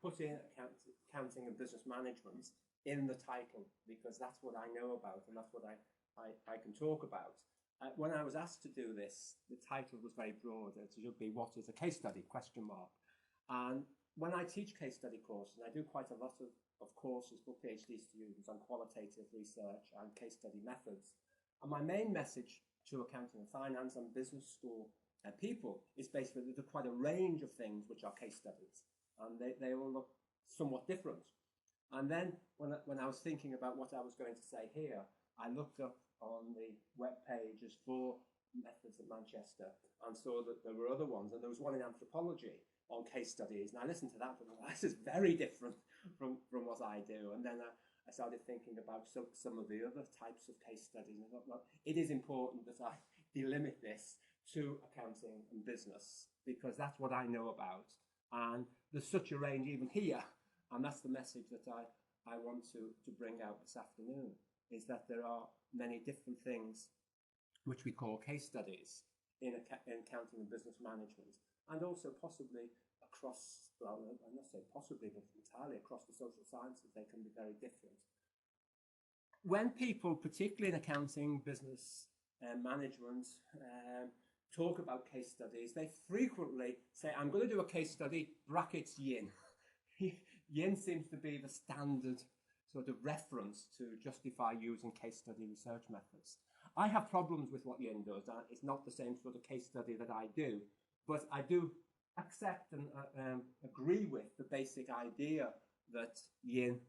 put in accounting and business management in the title because that's what I know about and that's what I can talk about. When I was asked to do this, the title was very broad. It should be, what is a case study, ? And when I teach case study courses, and I do quite a lot of courses for PhD students on qualitative research and case study methods, and my main message to accounting and finance and business school people is basically that there's quite a range of things which are case studies, and they all look somewhat different. And then when I was thinking about what I was going to say here, I looked up on the web pages for methods at Manchester and saw that there were other ones, and there was one in anthropology on case studies, and I listened to that and thought, this is very different from what I do. And then I started thinking about some of the other types of case studies, and I thought, well, it is important that I delimit this to accounting and business because that's what I know about, and there's such a range even here, and that's the message that I want to bring out this afternoon, is that there are many different things which we call case studies in accounting and business management, and also possibly across, well, I'm not saying possibly, but entirely across the social sciences, they can be very different. When people, particularly in accounting, business management, talk about case studies, they frequently say, I'm going to do a case study, brackets yin. Yin seems to be the standard sort of reference to justify using case study research methods. I have problems with what yin does. It's not the same sort of case study that I do, but I do accept and agree with the basic idea that yin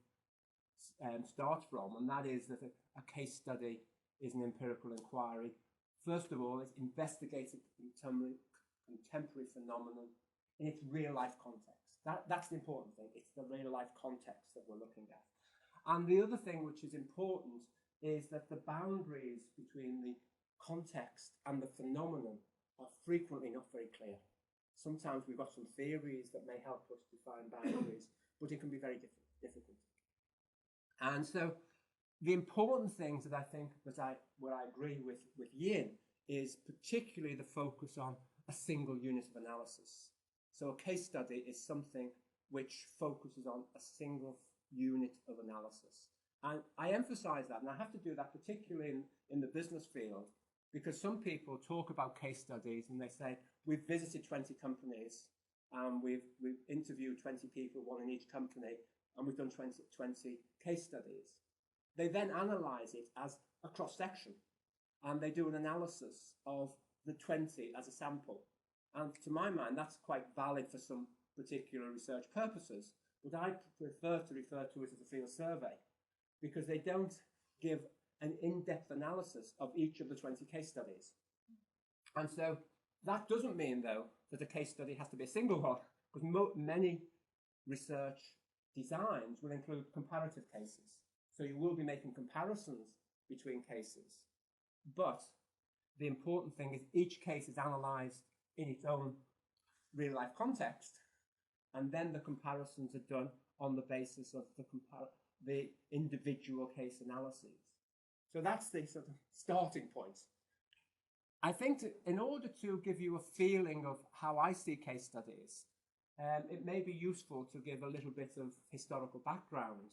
starts from, and that is that a case study is an empirical inquiry. First of all, it's investigating contemporary phenomenon in its real-life context. That's the important thing. It's the real-life context that we're looking at. And the other thing which is important is that the boundaries between the context and the phenomenon are frequently not very clear. Sometimes we've got some theories that may help us define boundaries, but it can be very difficult. And so the important things that I think where I agree with Yin is particularly the focus on a single unit of analysis. So a case study is something which focuses on a single unit of analysis. And I emphasize that, and I have to do that particularly in the business field, because some people talk about case studies and they say, we've visited 20 companies, we've interviewed 20 people, one in each company, and we've done 20 case studies. They then analyze it as a cross-section, and they do an analysis of the 20 as a sample. And to my mind, that's quite valid for some particular research purposes, but I prefer to refer to it as a field survey, because they don't give an in-depth analysis of each of the 20 case studies. And so that doesn't mean, though, that a case study has to be a single one, because many research designs will include comparative cases. So you will be making comparisons between cases. But the important thing is each case is analysed in its own real-life context, and then the comparisons are done on the basis of the individual case analyses. So that's the sort of starting point. I think in order to give you a feeling of how I see case studies, it may be useful to give a little bit of historical background,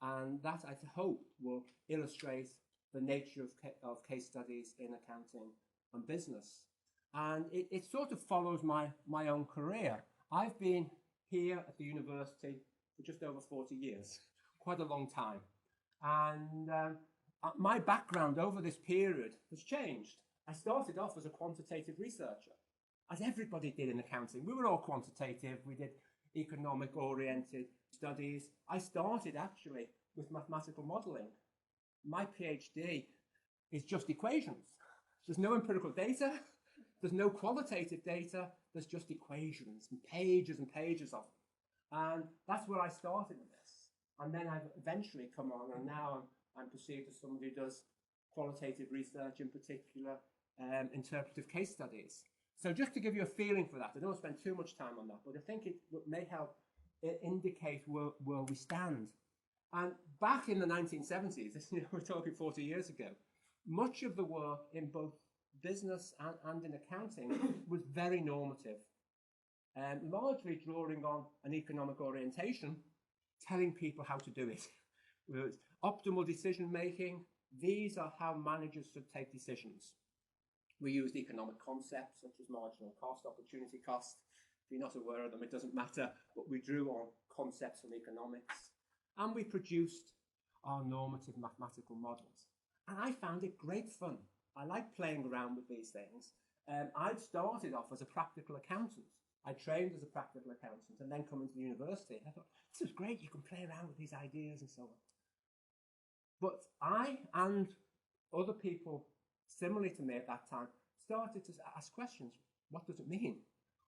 and that I hope will illustrate the nature of case studies in accounting and business. And it sort of follows my own career. I've been here at the university for just over 40 years, quite a long time. And my background over this period has changed. I started off as a quantitative researcher, as everybody did in accounting. We were all quantitative. We did economic-oriented studies. I started actually with mathematical modelling. My PhD is just equations. There's no empirical data. There's no qualitative data. There's just equations and pages of them. And that's where I started with this. And then I've eventually come on, and now I'm perceived as somebody who does qualitative research, in particular, interpretive case studies. So just to give you a feeling for that, I don't want to spend too much time on that, but I think it may help indicate where we stand. And back in the 1970s, we're talking 40 years ago, much of the work in both business and in accounting was very normative. largely drawing on an economic orientation, telling people how to do it. With optimal decision making, these are how managers should take decisions. We used economic concepts such as marginal cost, opportunity cost. If you're not aware of them, it doesn't matter, but we drew on concepts from economics. And we produced our normative mathematical models. And I found it great fun. I like playing around with these things. I'd started off as a practical accountant. I trained as a practical accountant and then come into the university. I thought, this is great, you can play around with these ideas and so on. But I and other people similarly to me at that time started to ask questions. What does it mean?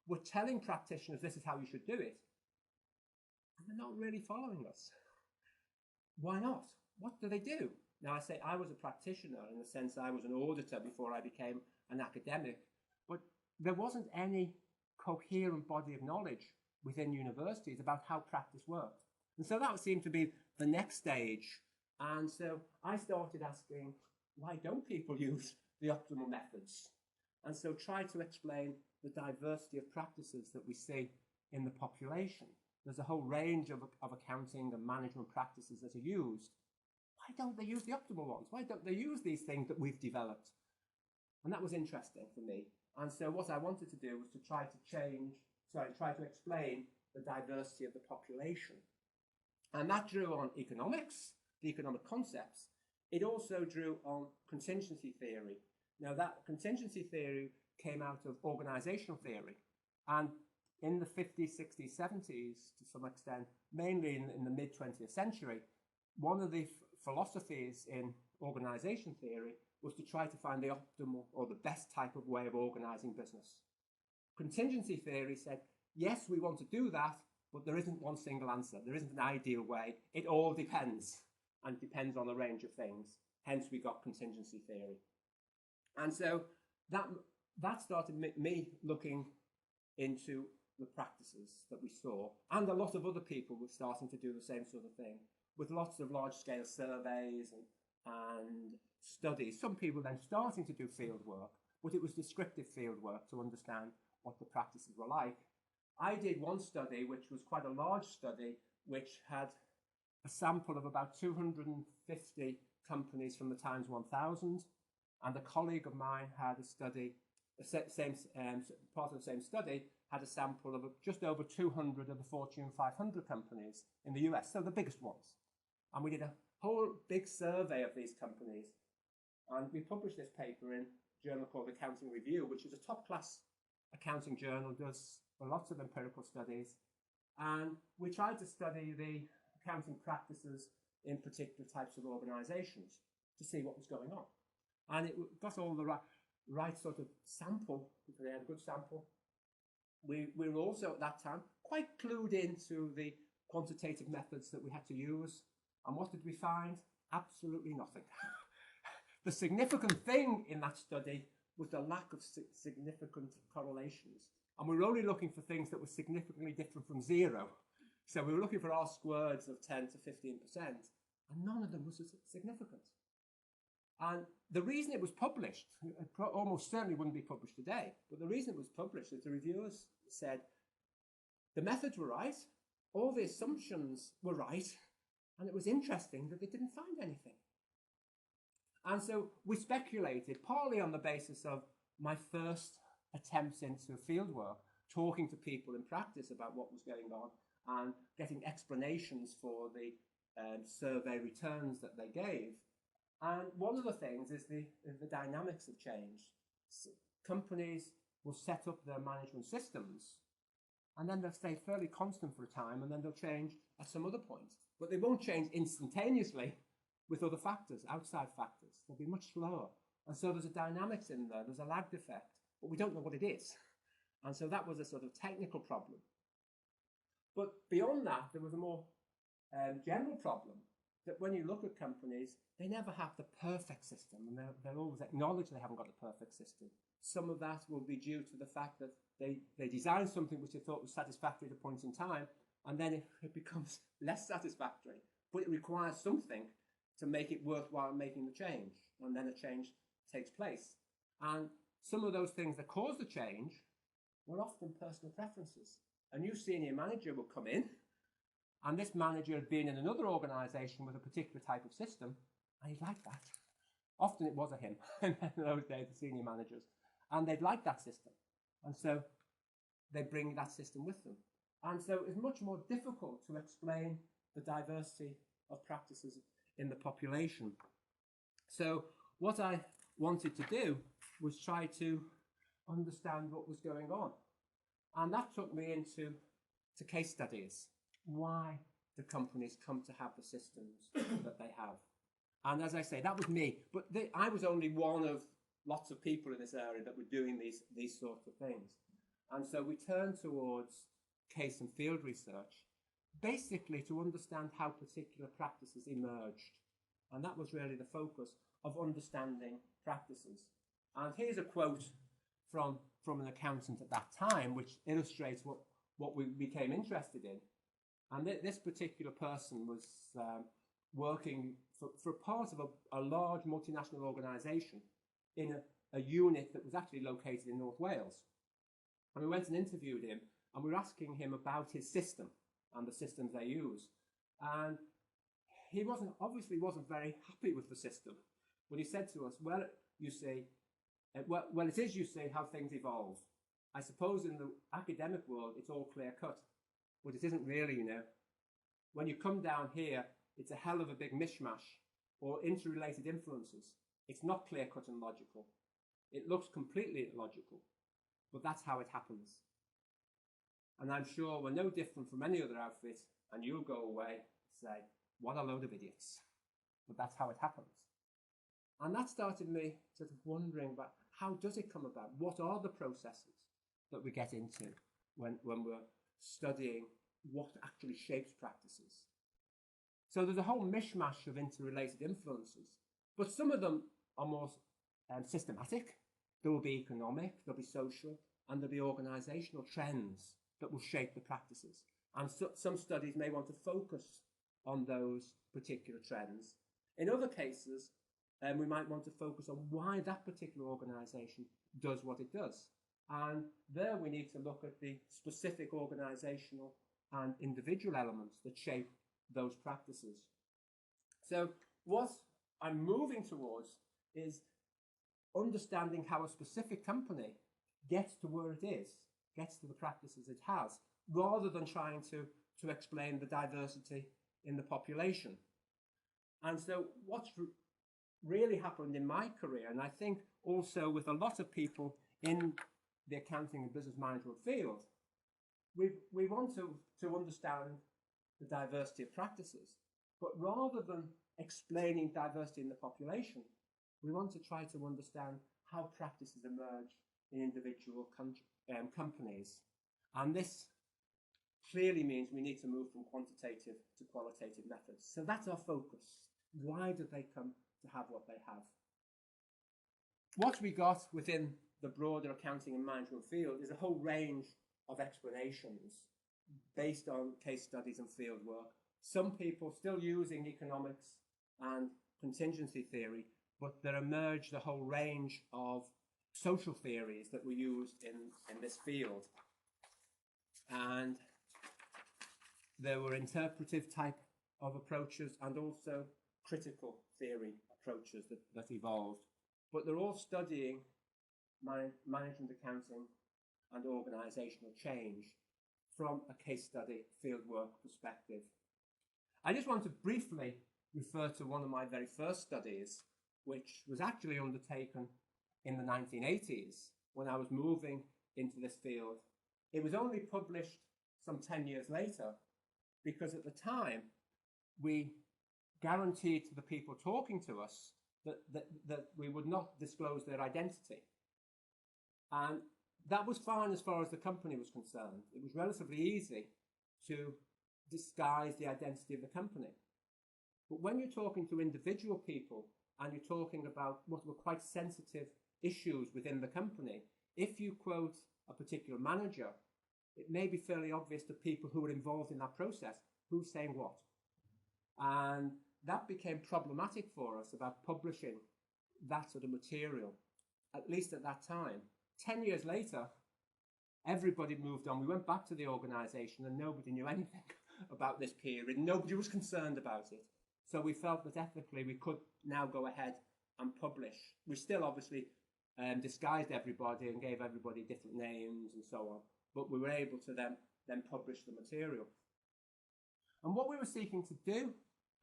We're telling practitioners this is how you should do it, and they're not really following us. Why not? What do they do? Now, I say I was a practitioner in the sense I was an auditor before I became an academic, but there wasn't any coherent body of knowledge within universities about how practice worked. And so that seemed to be the next stage. And so I started asking, why don't people use the optimal methods? And so try to explain the diversity of practices that we see in the population. There's a whole range of accounting and management practices that are used. Why don't they use the optimal ones? Why don't they use these things that we've developed? And that was interesting for me. And so what I wanted to do was to try to explain the diversity of the population. And that drew on economics, the economic concepts. It also drew on contingency theory. Now, that contingency theory came out of organizational theory. And in the 50s, 60s, 70s, to some extent, mainly in the mid-20th century, one of the philosophies in organization theory was to try to find the optimal or the best type of way of organizing business. Contingency theory said, yes, we want to do that, but there isn't one single answer. There isn't an ideal way. It all depends, and depends on a range of things. Hence, we got contingency theory. And so that started me looking into the practices that we saw. And a lot of other people were starting to do the same sort of thing with lots of large-scale surveys and studies. Some people then starting to do field work, but it was descriptive field work to understand what the practices were like. I did one study, which was quite a large study, which had a sample of about 250 companies from the Times 1000, and a colleague of mine had a study, part of the same study, had a sample of just over 200 of the Fortune 500 companies in the US, so the biggest ones. And we did a whole big survey of these companies, and we published this paper in a journal called Accounting Review, which is a top-class accounting journal, does lots of empirical studies, and we tried to study the accounting practices in particular types of organizations to see what was going on. And it got all the right sort of sample, because they had a good sample. We were also at that time quite clued into the quantitative methods that we had to use. And what did we find? Absolutely nothing. The significant thing in that study was the lack of significant correlations. And we were only looking for things that were significantly different from zero. So we were looking for R-squareds of 10 to 15%, and none of them was significant. And the reason it was published, it almost certainly wouldn't be published today, but the reason it was published is the reviewers said the methods were right, all the assumptions were right, and it was interesting that they didn't find anything. And so we speculated, partly on the basis of my first attempts into fieldwork, talking to people in practice about what was going on and getting explanations for the survey returns that they gave. And one of the things is the dynamics have changed. So companies will set up their management systems, and then they'll stay fairly constant for a time, and then they'll change at some other point. But they won't change instantaneously with other factors, outside factors. They'll be much slower. And so there's a dynamics in there, there's a lagged effect, but we don't know what it is. And so that was a sort of technical problem. But beyond that, there was a more general problem, that when you look at companies, they never have the perfect system, and they'll always acknowledge they haven't got the perfect system. Some of that will be due to the fact that they designed something which they thought was satisfactory at a point in time, and then it becomes less satisfactory, but it requires something to make it worthwhile making the change, and then a change takes place. And some of those things that cause the change were often personal preferences. A new senior manager would come in, and this manager had been in another organisation with a particular type of system, and he'd like that. Often it was a him in those days, the senior managers, and they'd like that system. And so they bring that system with them. And so it's much more difficult to explain the diversity of practices in the population. So what I wanted to do was try to understand what was going on. And that took me into case studies. Why do companies come to have the systems that they have? And as I say, that was me. But I was only one of lots of people in this area that were doing these sorts of things. And so we turned towards case and field research, basically to understand how particular practices emerged. And that was really the focus of understanding practices. And here's a quote from an accountant at that time, which illustrates what we became interested in. And this particular person was working for part of a large multinational organisation in a unit that was actually located in North Wales. And we went and interviewed him, and we were asking him about his system and the systems they use. And he obviously wasn't very happy with the system. But he said to us, well, you see, it is, you see, how things evolve. I suppose in the academic world, it's all clear-cut. But it isn't really, you know. When you come down here, it's a hell of a big mishmash, or interrelated influences. It's not clear-cut and logical. It looks completely illogical, but that's how it happens. And I'm sure we're no different from any other outfit, and you'll go away and say, what a load of idiots. But that's how it happens. And that started me sort of wondering about how does it come about? What are the processes that we get into when we're studying what actually shapes practices? So there's a whole mishmash of interrelated influences, but some of them are more systematic. There will be economic, there'll be social, and there'll be organisational trends that will shape the practices. And so, some studies may want to focus on those particular trends. In other cases, we might want to focus on why that particular organisation does what it does. And there we need to look at the specific organisational and individual elements that shape those practices. So what I'm moving towards is understanding how a specific company gets to where it is, gets to the practices it has, rather than trying to explain the diversity in the population. And so what's really happened in my career, and I think also with a lot of people in the accounting and business management field, we want to understand the diversity of practices, but rather than explaining diversity in the population, we want to try to understand how practices emerge in individual companies. And this clearly means we need to move from quantitative to qualitative methods. So that's our focus. Why did they come to have what they have? What we got within the broader accounting and management field is a whole range of explanations based on case studies and field work. Some people still using economics and contingency theory, but there emerged a whole range of social theories that were used in this field. And there were interpretive type of approaches and also critical theory approaches that evolved. But they're all studying management accounting and organisational change from a case study fieldwork perspective. I just want to briefly refer to one of my very first studies, which was actually undertaken in the 1980s when I was moving into this field. It was only published some 10 years later because at the time we guaranteed to the people talking to us that we would not disclose their identity. And that was fine as far as the company was concerned. It was relatively easy to disguise the identity of the company. But when you're talking to individual people and you're talking about what were quite sensitive issues within the company, if you quote a particular manager, it may be fairly obvious to people who were involved in that process who's saying what. And that became problematic for us about publishing that sort of material, at least at that time. 10 years later, everybody moved on. We went back to the organisation and nobody knew anything about this period. Nobody was concerned about it. So we felt that ethically we could now go ahead and publish. We still obviously disguised everybody and gave everybody different names and so on, but we were able to then publish the material. And what we were seeking to do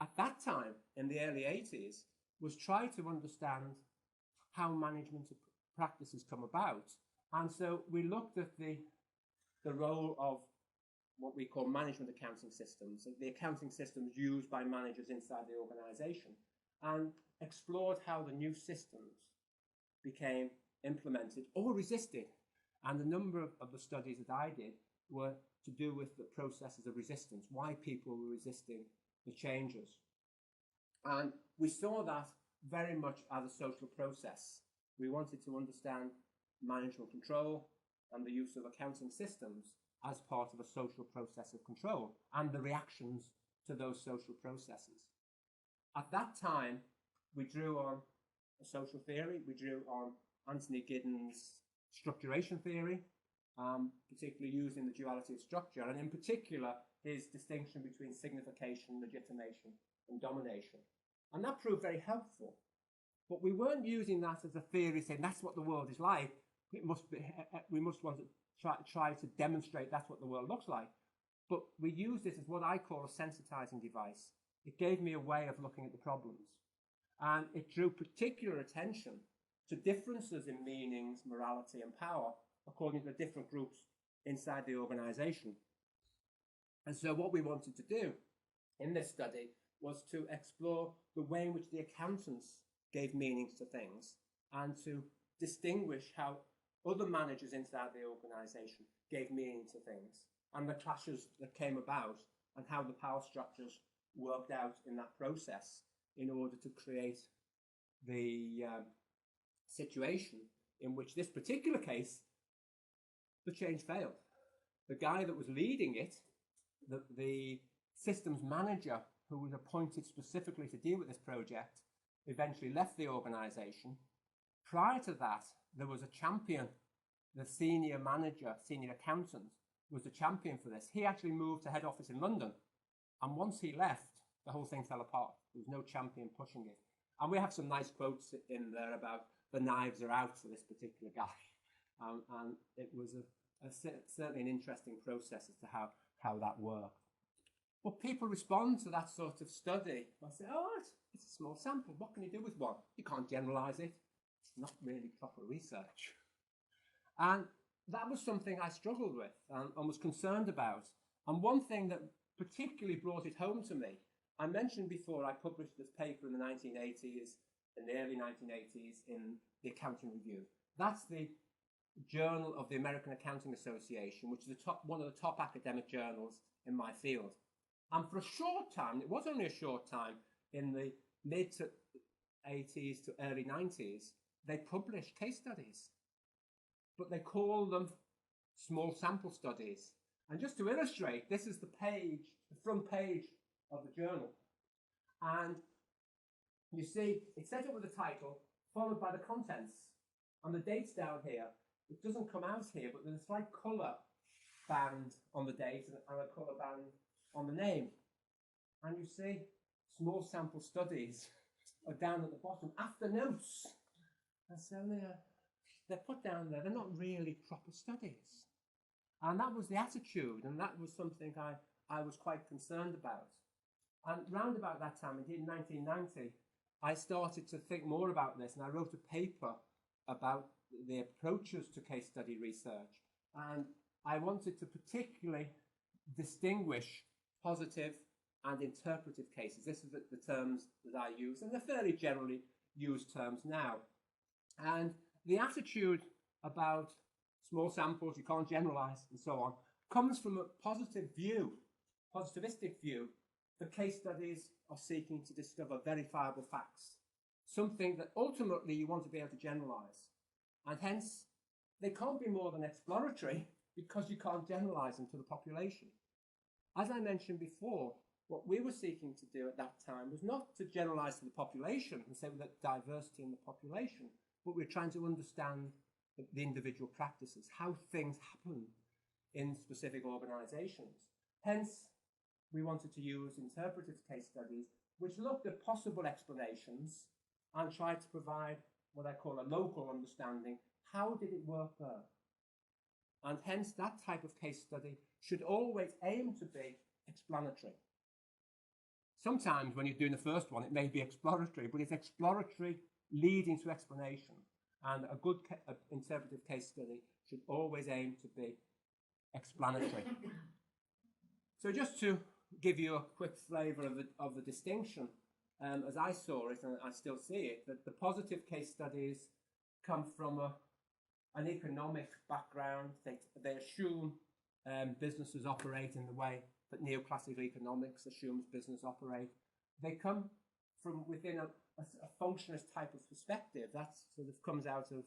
at that time, in the early 80s, was try to understand how management practices come about. And so we looked at the role of what we call management accounting systems, the accounting systems used by managers inside the organisation, and explored how the new systems became implemented or resisted. And a number of the studies that I did were to do with the processes of resistance, why people were resisting the changes. And we saw that very much as a social process. We wanted to understand management control and the use of accounting systems as part of a social process of control and the reactions to those social processes. At that time, we drew on a social theory. We drew on Anthony Giddens' structuration theory, particularly using the duality of structure, and in particular, his distinction between signification, legitimation, and domination. And that proved very helpful. But we weren't using that as a theory saying that's what the world is like. We must want to try to demonstrate that's what the world looks like. But we used it as what I call a sensitizing device. It gave me a way of looking at the problems. And it drew particular attention to differences in meanings, morality, and power according to the different groups inside the organization. And so what we wanted to do in this study was to explore the way in which the accountants gave meanings to things and to distinguish how other managers inside the organization gave meaning to things and the clashes that came about and how the power structures worked out in that process in order to create the situation in which this particular case, the change failed. The guy that was leading it, the systems manager who was appointed specifically to deal with this project, eventually left the organization. Prior to that, there was a champion. The senior manager, senior accountant, was the champion for this. He actually moved to head office in London. And once he left, the whole thing fell apart. There was no champion pushing it. And we have some nice quotes in there about the knives are out for this particular guy. And it was certainly an interesting process as to how that worked. Well, people respond to that sort of study. I say, oh, it's a small sample. What can you do with one? You can't generalize it. It's not really proper research. And that was something I struggled with and was concerned about. And one thing that particularly brought it home to me, I mentioned before I published this paper in the 1980s, in the early 1980s, in the Accounting Review. That's the journal of the American Accounting Association, which is one of the top academic journals in my field. And for a short time, it was only a short time, in the mid to 80s to early 90s, they published case studies. But they call them small sample studies. And just to illustrate, this is the front page of the journal. And you see, it's set up with a title, followed by the contents. And the dates down here, it doesn't come out here, but there's a slight colour band on the date and a colour band on the name. And you see, small sample studies are down at the bottom, after notes. And so they're put down there. They're not really proper studies. And that was the attitude, and that was something I was quite concerned about. And round about that time, indeed in 1990, I started to think more about this, and I wrote a paper about the approaches to case study research. And I wanted to particularly distinguish positive and interpretive cases. This is the terms that I use, and they're fairly generally used terms now. And the attitude about small samples, you can't generalize, and so on, comes from a positivistic view. The case studies are seeking to discover verifiable facts, something that ultimately you want to be able to generalize. And hence, they can't be more than exploratory because you can't generalize them to the population. As I mentioned before, what we were seeking to do at that time was not to generalize to the population and say that diversity in the population, but we're trying to understand the individual practices, how things happen in specific organizations. Hence, we wanted to use interpretive case studies which looked at possible explanations and tried to provide what I call a local understanding. How did it work there? And hence, that type of case study should always aim to be explanatory. Sometimes when you're doing the first one, it may be exploratory, but it's exploratory leading to explanation. And a good interpretive case study should always aim to be explanatory. So just to give you a quick flavour of the distinction, as I saw it, and I still see it, that the positive case studies come from an economic background. They assume businesses operate in the way that neoclassical economics assumes business operate. They come from within a functionalist type of perspective. That sort of comes out of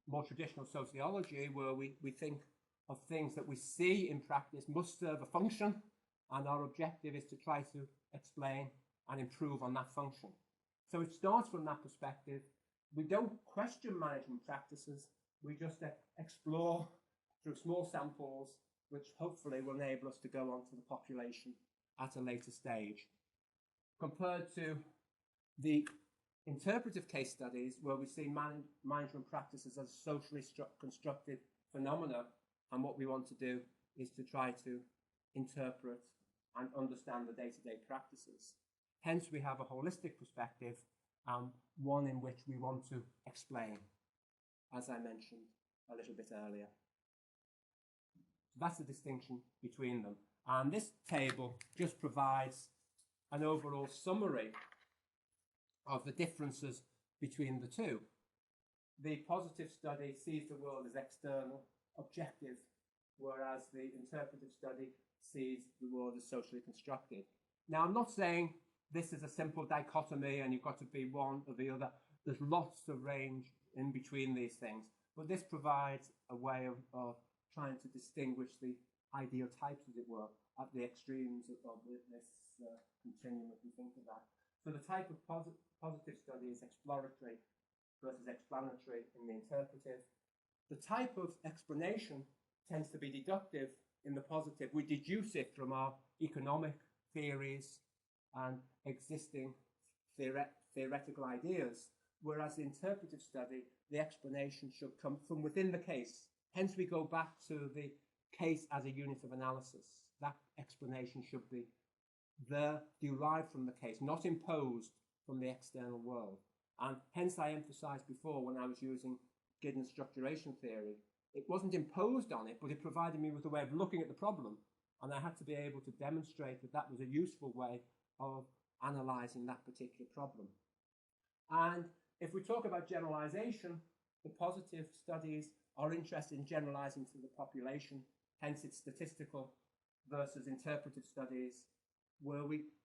more traditional sociology, where we think of things that we see in practice must serve a function, and our objective is to try to explain and improve on that function. So it starts from that perspective. We don't question management practices, we just explore through small samples, which hopefully will enable us to go on to the population at a later stage. Compared to the interpretive case studies, where we see management practices as socially constructed phenomena, and what we want to do is to try to interpret and understand the day-to-day practices. Hence, we have a holistic perspective, one in which we want to explain, as I mentioned a little bit earlier. So that's the distinction between them. And this table just provides an overall summary of the differences between the two. The positive study sees the world as external, objective, whereas the interpretive study sees the world as socially constructed. Now, I'm not saying this is a simple dichotomy and you've got to be one or the other. There's lots of range in between these things, but this provides a way of trying to distinguish the ideal types, as it were, at the extremes of this continuum, if you think of that. So the type of positive study is exploratory versus explanatory in the interpretive. The type of explanation tends to be deductive in the positive. We deduce it from our economic theories and existing theoretical ideas, whereas the interpretive study, the explanation should come from within the case. Hence, we go back to the case as a unit of analysis. That explanation should be there, derived from the case, not imposed from the external world. And hence, I emphasized before when I was using Giddens structuration theory, it wasn't imposed on it, but it provided me with a way of looking at the problem. And I had to be able to demonstrate that that was a useful way of analyzing that particular problem. And if we talk about generalization, the positive studies are interested in generalizing to the population, hence it's statistical, versus interpretive studies, where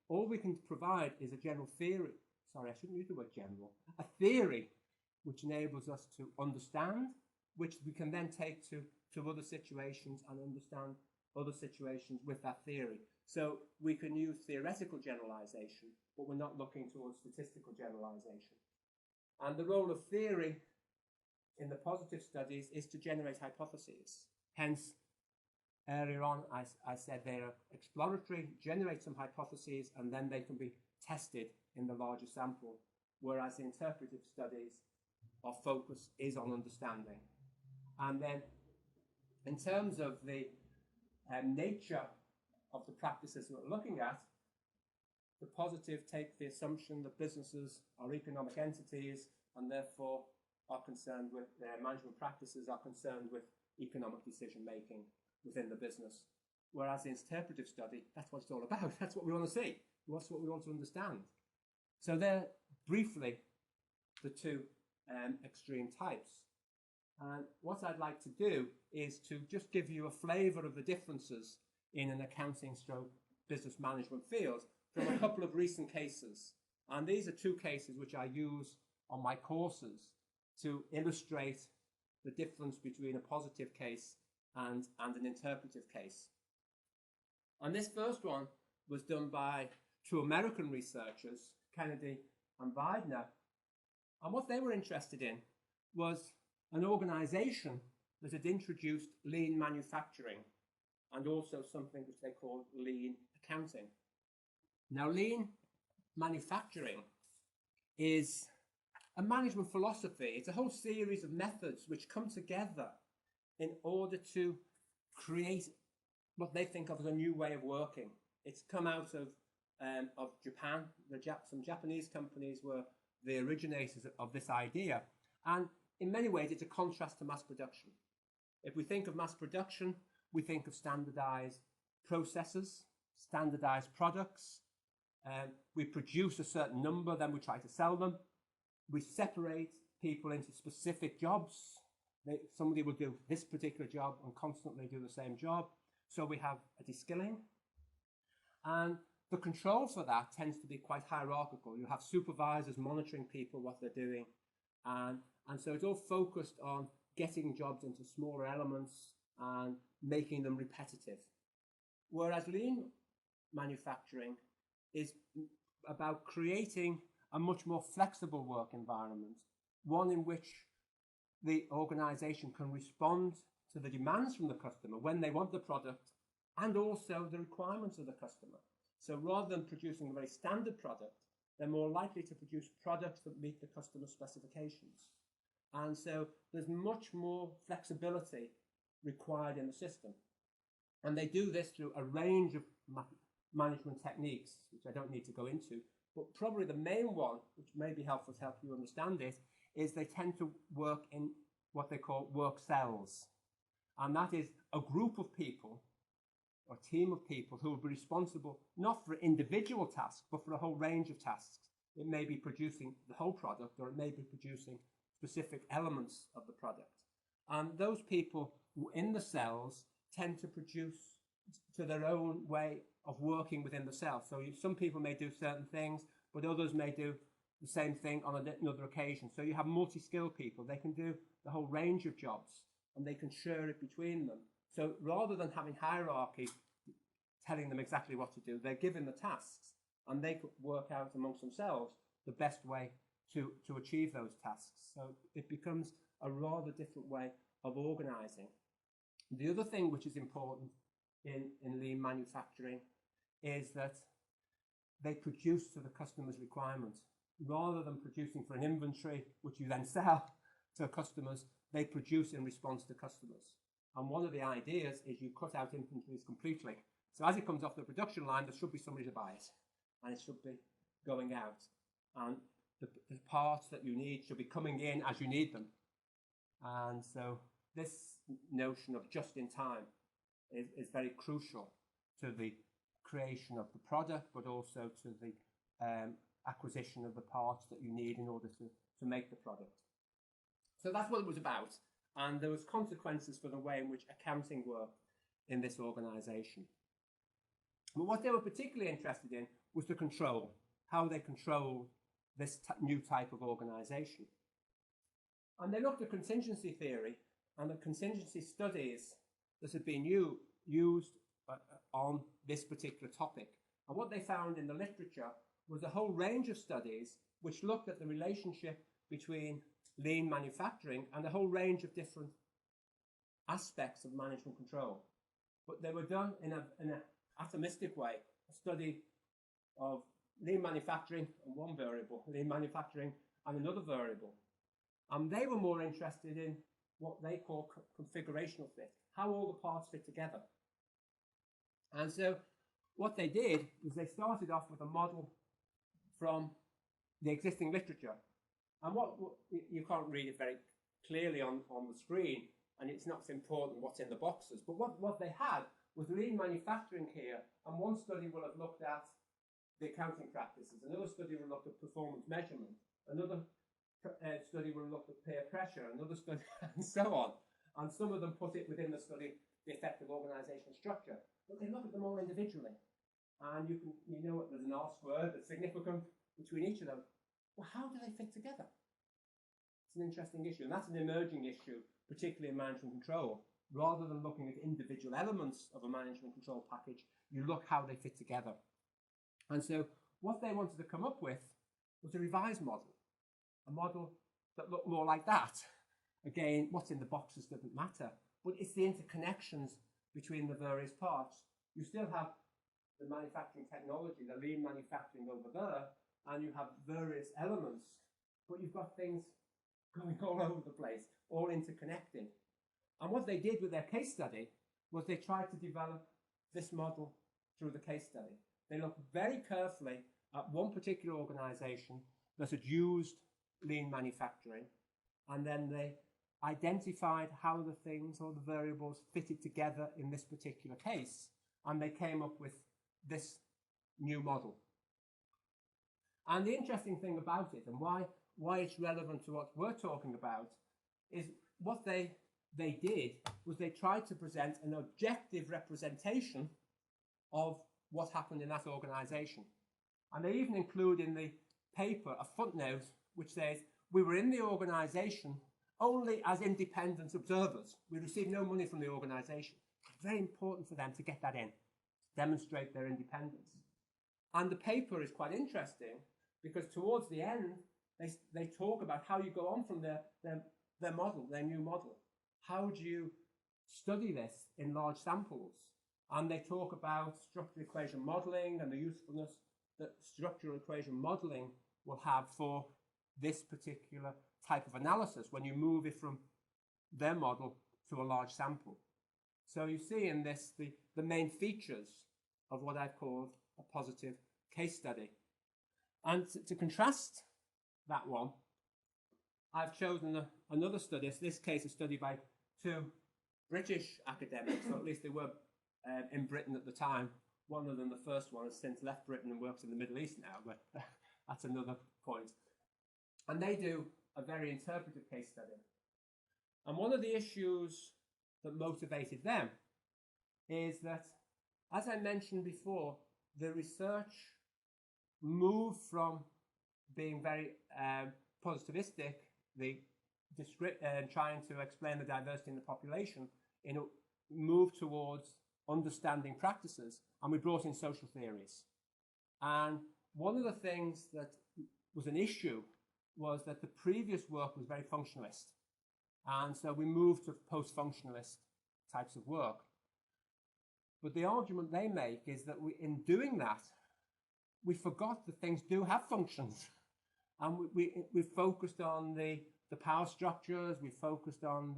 all we can provide is a general theory. Sorry, I shouldn't use the word general. A theory which enables us to understand, which we can then take to other situations and understand other situations with that theory. So we can use theoretical generalization, but we're not looking towards statistical generalization. And the role of theory in the positive studies is to generate hypotheses. Hence, earlier on, I said they're exploratory, generate some hypotheses, and then they can be tested in the larger sample, whereas the interpretive studies, our focus is on understanding. And then, in terms of the nature of the practices we're looking at, the positive take the assumption that businesses are economic entities and therefore are concerned with their management practices, are concerned with economic decision making within the business. Whereas the interpretive study, that's what it's all about. That's what we want to see. That's what we want to understand. So they're briefly the two extreme types. And what I'd like to do is to just give you a flavour of the differences in an accounting stroke business management field from a couple of recent cases. And these are two cases which I use on my courses to illustrate the difference between a positive case and an interpretive case. And this first one was done by two American researchers, Kennedy and Widener. And what they were interested in was an organization that had introduced lean manufacturing and also something which they called lean accounting. Now, lean manufacturing is a management philosophy. It's a whole series of methods which come together in order to create what they think of as a new way of working. It's come out of Japan. Some Japanese companies were the originators of this idea. And in many ways, it's a contrast to mass production. If we think of mass production, we think of standardized processes, standardized products. We produce a certain number, then we try to sell them. We separate people into specific jobs. Somebody will do this particular job and constantly do the same job. So we have a de-skilling. And the control for that tends to be quite hierarchical. You have supervisors monitoring people, what they're doing. And so it's all focused on getting jobs into smaller elements and making them repetitive. Whereas lean manufacturing is about creating a much more flexible work environment, one in which the organization can respond to the demands from the customer when they want the product and also the requirements of the customer. So rather than producing a very standard product, they're more likely to produce products that meet the customer specifications. And so there's much more flexibility required in the system. And they do this through a range of management techniques, which I don't need to go into. But probably the main one, which may be helpful to help you understand it, is they tend to work in what they call work cells. And that is a group of people, or a team of people, who will be responsible not for individual tasks, but for a whole range of tasks. It may be producing the whole product, or it may be producing specific elements of the product. And those people in the cells tend to produce to their own way of working within the cell. So some people may do certain things, but others may do the same thing on another occasion. So you have multi-skilled people. They can do the whole range of jobs, and they can share it between them. So rather than having hierarchy telling them exactly what to do, they're given the tasks, and they could work out amongst themselves the best way to achieve those tasks. So it becomes a rather different way of organizing. The other thing which is important in lean manufacturing is that they produce to the customer's requirement. Rather than producing for an inventory, which you then sell to customers, they produce in response to customers. And one of the ideas is you cut out inventories completely. So as it comes off the production line, there should be somebody to buy it, and it should be going out. And the parts that you need should be coming in as you need them. And so this notion of just in time is very crucial to the creation of the product, but also to the acquisition of the parts that you need in order to make the product. So that's what it was about. And there was consequences for the way in which accounting worked in this organization. But what they were particularly interested in was the control, how they controlled this new type of organization. And they looked at contingency theory and the contingency studies that had been used on this particular topic. And what they found in the literature was a whole range of studies which looked at the relationship between lean manufacturing and a whole range of different aspects of management control. But they were done in an atomistic way, a study of lean manufacturing and one variable, lean manufacturing and another variable. And they were more interested in what they call configurational fit, how all the parts fit together. And so what they did was they started off with a model from the existing literature. And what you can't read it very clearly on the screen, and it's not so important what's in the boxes, but what they had was lean manufacturing here, and one study will have looked at the accounting practices, another study will look at performance measurement, another study will look at peer pressure, another study, and so on. And some of them put it within the study, the effective organizational structure. But they look at them all individually. And you know what, there's an R squared that's significant between each of them. Well, how do they fit together? It's an interesting issue, and that's an emerging issue, particularly in management control. Rather than looking at individual elements of a management control package, you look how they fit together. And so what they wanted to come up with was a revised model, a model that looked more like that, again, what's in the boxes doesn't matter, but it's the interconnections between the various parts. You still have the manufacturing technology, the lean manufacturing over there, and you have various elements, but you've got things going all over the place, all interconnected. And what they did with their case study was they tried to develop this model through the case study. They looked very carefully at one particular organization that had used lean manufacturing, and then they identified how the things or the variables fitted together in this particular case, and they came up with this new model. And the interesting thing about it, and why it's relevant to what we're talking about, is what they did was they tried to present an objective representation of what happened in that organization. And they even include in the paper a footnote which says, we were in the organization only as independent observers. We received no money from the organization. It's very important for them to get that in, to demonstrate their independence. And the paper is quite interesting because towards the end, they talk about how you go on from their model, their new model. How do you study this in large samples? And they talk about structural equation modeling and the usefulness that structural equation modeling will have for this particular type of analysis when you move it from their model to a large sample. So you see in this the main features of what I've called a positive case study. And to contrast that one, I've chosen another study. In this case, a study by two British academics, or at least they were in Britain at the time. One of them, the first one, has since left Britain and works in the Middle East now, but that's another point. And they do a very interpretive case study. And one of the issues that motivated them is that, as I mentioned before, the research moved from being very positivistic, trying to explain the diversity in the population, moved towards understanding practices, and we brought in social theories. And one of the things that was an issue was that the previous work was very functionalist. And so we moved to post-functionalist types of work. But the argument they make is that in doing that, we forgot that things do have functions. And we focused on the power structures, we focused on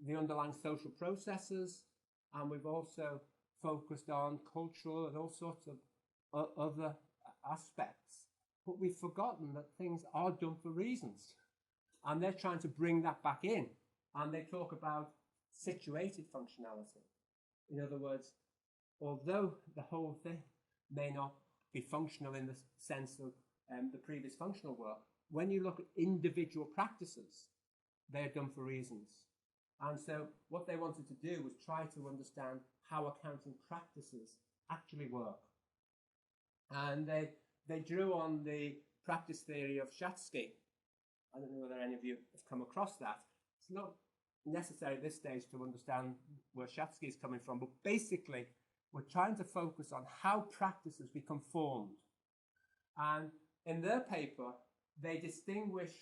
the underlying social processes, and we've also focused on cultural and all sorts of other aspects. But we've forgotten that things are done for reasons. And they're trying to bring that back in. And they talk about situated functionality. In other words, although the whole thing may not be functional in the sense of the previous functional work, when you look at individual practices, they're done for reasons. And so what they wanted to do was try to understand how accounting practices actually work. And they drew on the practice theory of Schatzky. I don't know whether any of you have come across that. It's not necessary at this stage to understand where Schatzky is coming from, but basically we're trying to focus on how practices become formed. And in their paper, they distinguish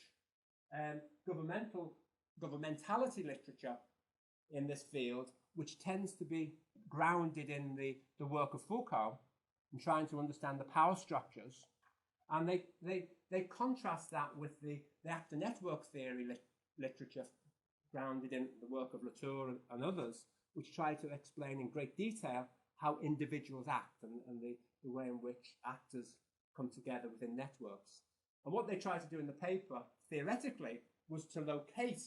governmentality literature in this field, which tends to be grounded in the work of Foucault and trying to understand the power structures. And they contrast that with the actor network theory literature grounded in the work of Latour and others, which try to explain in great detail how individuals act and the way in which actors come together within networks. And what they tried to do in the paper, theoretically, was to locate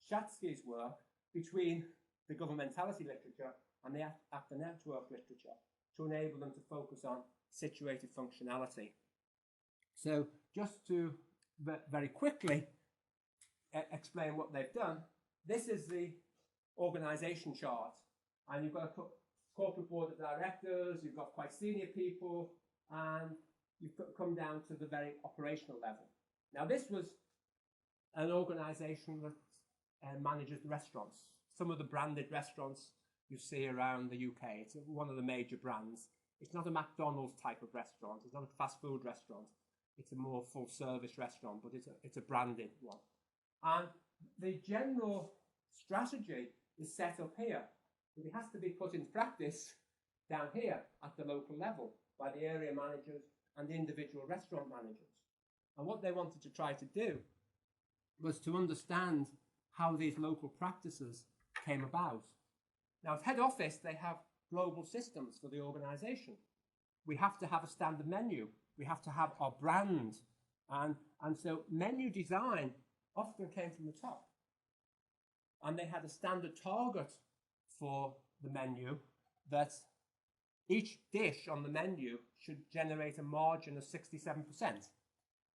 Schatzky's work between the governmentality literature and the actor network literature to enable them to focus on situated functionality. So just to very quickly explain what they've done, this is the organization chart. And you've got a corporate board of directors, you've got quite senior people, and you've come down to the very operational level. Now, this was an organization that manages restaurants. Some of the branded restaurants you see around the UK. It's one of the major brands. It's not a McDonald's type of restaurant. It's not a fast food restaurant. It's a more full service restaurant, but it's a branded one. And the general strategy is set up here, but it has to be put into practice down here at the local level by the area managers and the individual restaurant managers. And what they wanted to try to do was to understand how these local practices came about. Now, at head office, they have global systems for the organization. We have to have a standard menu. We have to have our brand. And so menu design often came from the top. And they had a standard target for the menu that each dish on the menu should generate a margin of 67%.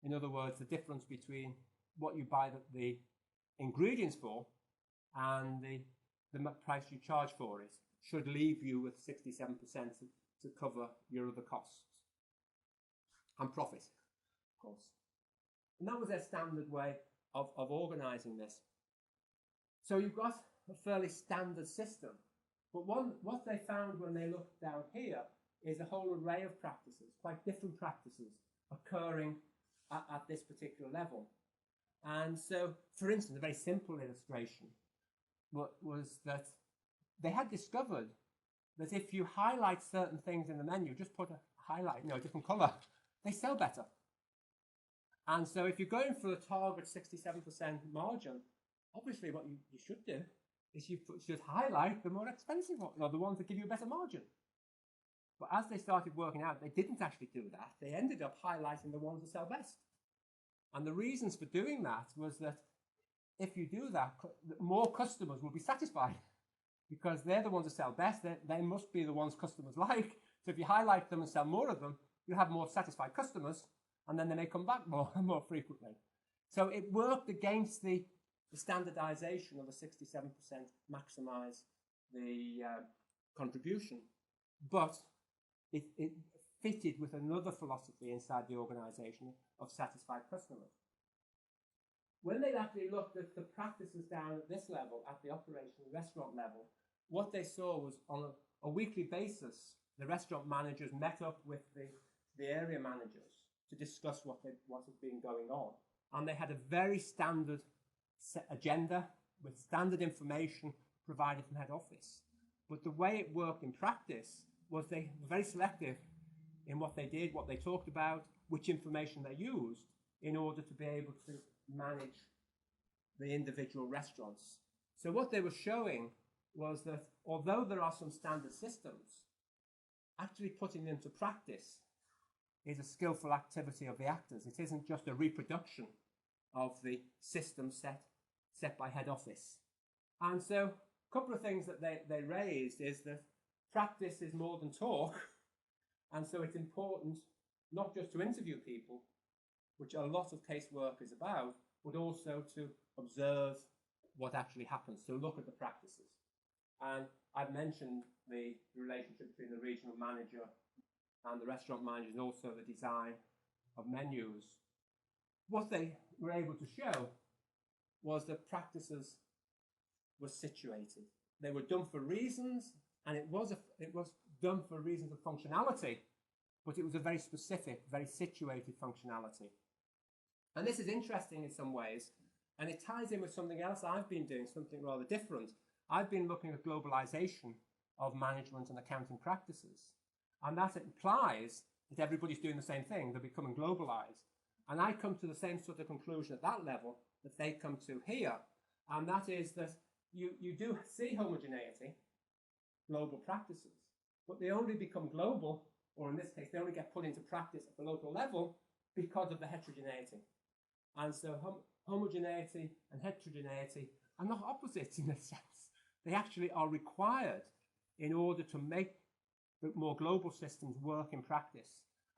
In other words, the difference between what you buy the ingredients for and the price you charge for it should leave you with 67% to cover your other costs and profit, of course. And that was their standard way of organizing this. So you've got a fairly standard system. But what they found when they looked down here is a whole array of practices, quite different practices, occurring at this particular level. And so, for instance, a very simple illustration was that they had discovered that if you highlight certain things in the menu, just put a highlight, a different color, they sell better. And so if you're going for a target 67% margin, obviously what you should do is you should highlight the more expensive ones, or the ones that give you a better margin. But as they started working out, they didn't actually do that. They ended up highlighting the ones that sell best. And the reasons for doing that was that if you do that, more customers will be satisfied because they're the ones that sell best. They must be the ones customers like. So if you highlight them and sell more of them, you have more satisfied customers, and then they may come back more frequently. So it worked against the standardization of the 67% maximize the contribution, but it fitted with another philosophy inside the organization of satisfied customers. When they actually looked at the practices down at this level, at the operational restaurant level, what they saw was on a weekly basis, the restaurant managers met up with the area managers to discuss what had been going on. And they had a very standard agenda with standard information provided from head office. But the way it worked in practice was they were very selective in what they did, what they talked about, which information they used in order to be able to manage the individual restaurants. So what they were showing was that although there are some standard systems, actually putting them to practice is a skillful activity of the actors. It isn't just a reproduction of the system set by head office. And so a couple of things that they raised is that practice is more than talk. And so it's important not just to interview people, which a lot of casework is about, but also to observe what actually happens, to look at the practices. And I've mentioned the relationship between the regional manager and the restaurant manager, and also the design of menus. What they were able to show was that practices were situated. They were done for reasons, and it was done for reasons of functionality, but it was a very specific, very situated functionality. And this is interesting in some ways, and it ties in with something else I've been doing, something rather different. I've been looking at globalization of management and accounting practices. And that implies that everybody's doing the same thing. They're becoming globalized. And I come to the same sort of conclusion at that level that they come to here. And that is that you do see homogeneity, global practices, but they only become global, or in this case, they only get put into practice at the local level because of the heterogeneity. And so homogeneity and heterogeneity are not opposites in this sense. They actually are required in order to make the more global systems work in practice.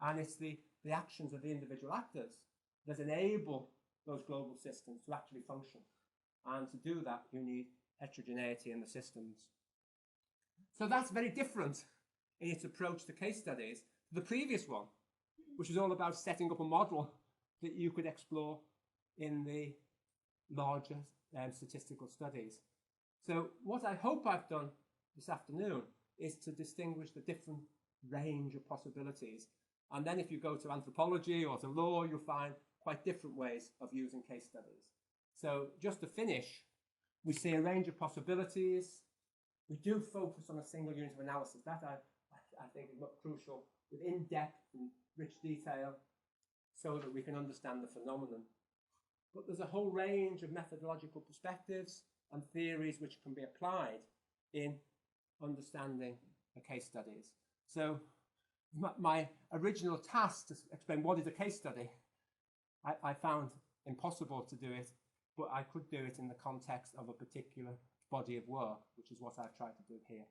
And it's the actions of the individual actors that enable those global systems to actually function. And to do that, you need heterogeneity in the systems. So that's very different in its approach to case studies to the previous one, which is all about setting up a model that you could explore in the larger statistical studies. So what I hope I've done this afternoon is to distinguish the different range of possibilities. And then if you go to anthropology or to law, you'll find quite different ways of using case studies. So just to finish, we see a range of possibilities. We do focus on a single unit of analysis. That I think is crucial, with in-depth and rich detail, so that we can understand the phenomenon. But there's a whole range of methodological perspectives and theories which can be applied in understanding the case studies. So my original task to explain what is a case study, I found impossible to do it, but I could do it in the context of a particular body of work, which is what I've tried to do here.